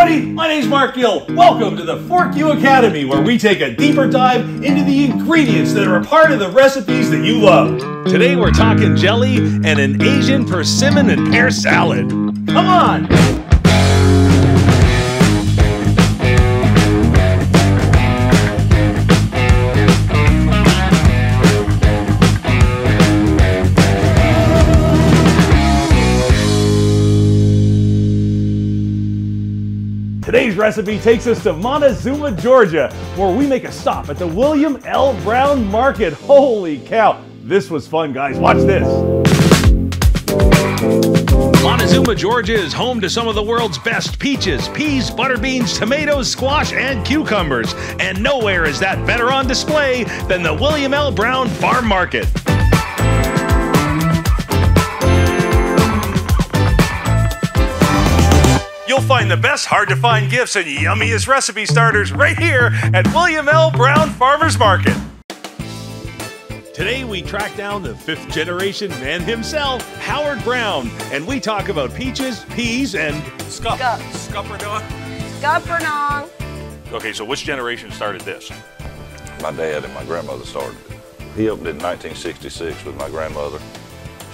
everybody, my name's Mark Gill. Welcome to the Fork You Academy, where we take a deeper dive into the ingredients that are a part of the recipes that you love. Today we're talking jelly and an Asian persimmon and pear salad. Come on! Today's recipe takes us to Moctezuma, Georgia, where we make a stop at the William L. Brown Market. Holy cow, this was fun, guys. Watch this. Moctezuma, Georgia is home to some of the world's best peaches, peas, butter beans, tomatoes, squash, and cucumbers. And nowhere is that better on display than the William L. Brown Farm Market. You'll find the best hard-to-find gifts and yummiest recipe starters right here at William L. Brown Farmers Market. Today we track down the fifth-generation man himself, Howard Brown, and we talk about peaches, peas, and scuppernong. Okay, so which generation started this? My dad and my grandmother started it. He opened it in 1966 with my grandmother.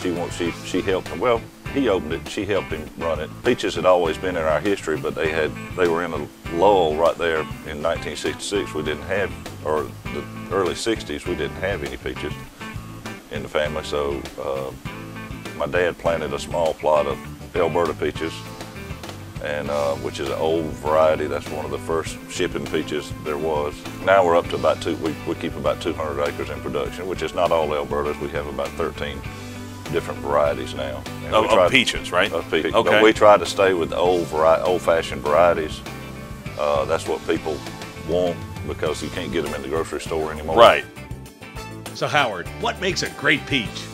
She helped him. Well, he opened it, she helped him run it. Peaches had always been in our history, but they were in a lull right there in 1966. We didn't have, or the early 60s, we didn't have any peaches in the family. So my dad planted a small plot of Alberta peaches, and which is an old variety. That's one of the first shipping peaches there was. Now we're up to about we keep about 200 acres in production, which is not all Albertas. We have about 13 different varieties now. Of peaches, right? Of peaches. Okay. But we try to stay with the old-fashioned varieties. That's what people want because you can't get them in the grocery store anymore. Right. So Howard, what makes a great peach?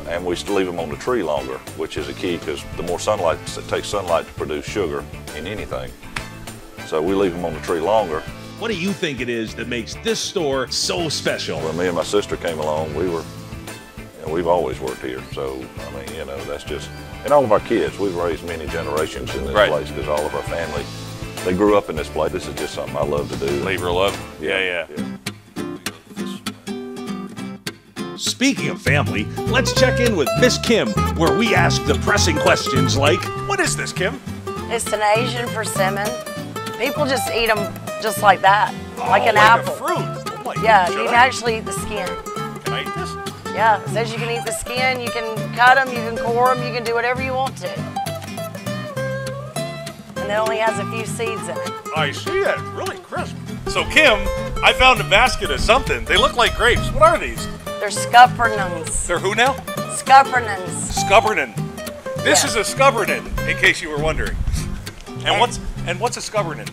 And we leave them on the tree longer, which is a key because the more sunlight, it takes sunlight to produce sugar in anything. So we leave them on the tree longer. What do you think it is that makes this store so special? When me and my sister came along, we've always worked here, so, I mean, you know, that's just, and all of our kids, we've raised many generations in this place because all of our family, they grew up in this place. This is just something I love to do. Labor of love? Yeah. Speaking of family, let's check in with Miss Kim, where we ask the pressing questions like, what is this, Kim? It's an Asian persimmon. People just eat them just like that, like an like apple. A fruit. Oh my Yeah, goodness, you can actually eat the skin. Can I eat this? Yeah, it says you can eat the skin, you can cut them, you can core them, you can do whatever you want to. And it only has a few seeds in it. I see it. It's really crisp. So Kim, I found a basket of something. They look like grapes. What are these? They're scuppernongs. They're who now? Scuppernongs. Scubbernon. This Yeah. is a scubbernon, in case you were wondering. And what's a scubbernon?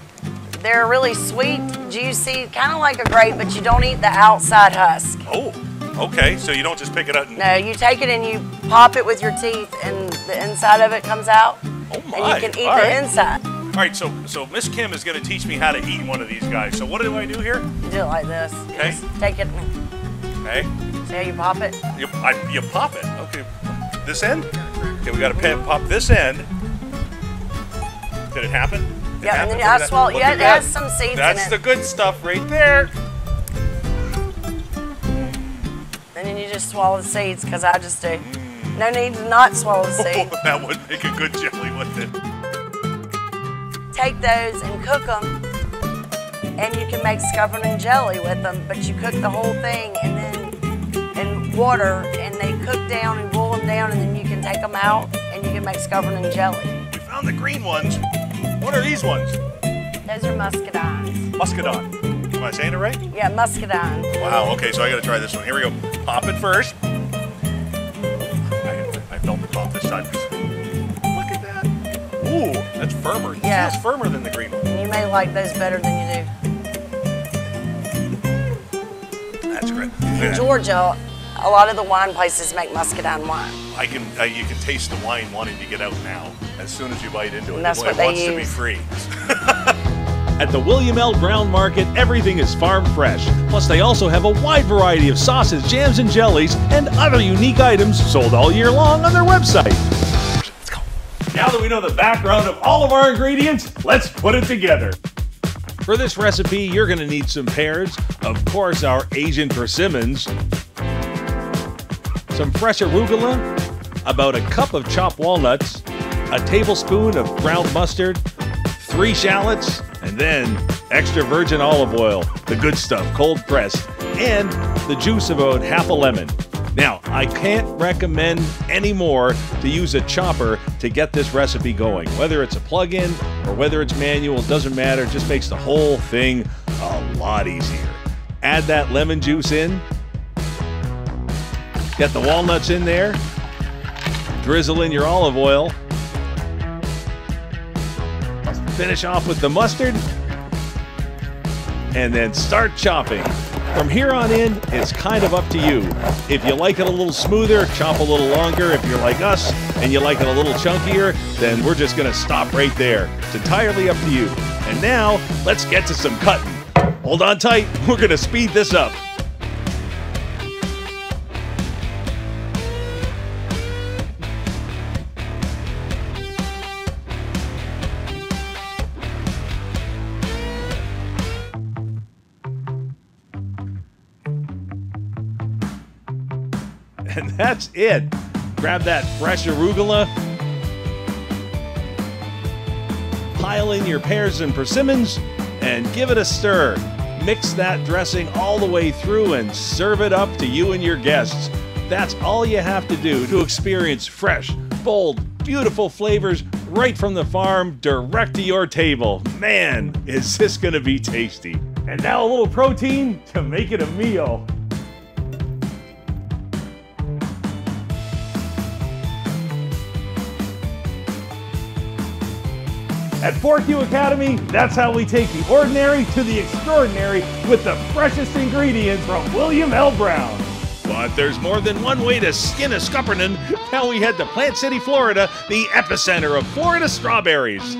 They're really sweet, juicy, kind of like a grape, but you don't eat the outside husk. Oh, okay. So you don't just pick it up and... No, you take it and you pop it with your teeth, and the inside of it comes out. Oh my. And you can eat All the right. inside. All right, so Miss Kim is going to teach me how to eat one of these guys. So what do I do here? You do it like this. You Okay. just take it and Okay. see how you pop it? You pop it. Okay. This end? Okay, we got to pop this end. Did it happen? Yeah, and then you have to swallow. Yeah, it has some seeds in it. That's the good stuff right there. And then you just swallow the seeds, because I just do. No need to not swallow the seed. That would make a good jelly, wouldn't it? Take those and cook them, and you can make scuppernong jelly with them, but you cook the whole thing and then in water, and they cook down and boil them down, and then you can take them out, and you can make scuppernong jelly. We found the green ones. What are these ones? Those are muscadines. Muscadine. Am I saying it right? Yeah, muscadine. Wow, okay, so I gotta try this one. Here we go. Pop it first. I felt the pop this time. Look at that. Ooh, that's firmer. Yeah. It feels firmer than the green one. And you may like those better than you do. That's great. In Georgia, a lot of the wine places make muscadine wine. You can taste the wine wanting to get out now. As soon as you bite into it, And that's it what they wants to be use. free. At the William L. Brown Market, everything is farm fresh. Plus, they also have a wide variety of sauces, jams, and jellies, and other unique items sold all year long on their website. Let's go. Now that we know the background of all of our ingredients, let's put it together. For this recipe, you're going to need some pears, of course our Asian persimmons, some fresh arugula, about a cup of chopped walnuts, a tablespoon of ground mustard, 3 shallots, and then extra virgin olive oil, the good stuff, cold pressed, and the juice of about half a lemon. Now, I can't recommend any more to use a chopper to get this recipe going. Whether it's a plug-in or whether it's manual, doesn't matter, it just makes the whole thing a lot easier. Add that lemon juice in, get the walnuts in there, drizzle in your olive oil, finish off with the mustard, and then start chopping. From here on in, it's kind of up to you. If you like it a little smoother, chop a little longer. If you're like us and you like it a little chunkier, then we're just gonna stop right there. It's entirely up to you. And now, let's get to some cutting. Hold on tight, we're gonna speed this up. And that's it. Grab that fresh arugula, pile in your pears and persimmons, and give it a stir. Mix that dressing all the way through and serve it up to you and your guests. That's all you have to do to experience fresh, bold, beautiful flavors right from the farm, direct to your table. Man, is this gonna be tasty. And now a little protein to make it a meal. At 4Q Academy, that's how we take the ordinary to the extraordinary with the freshest ingredients from William L. Brown. But there's more than one way to skin a Scuppernon. Now we head to Plant City, Florida, the epicenter of Florida strawberries.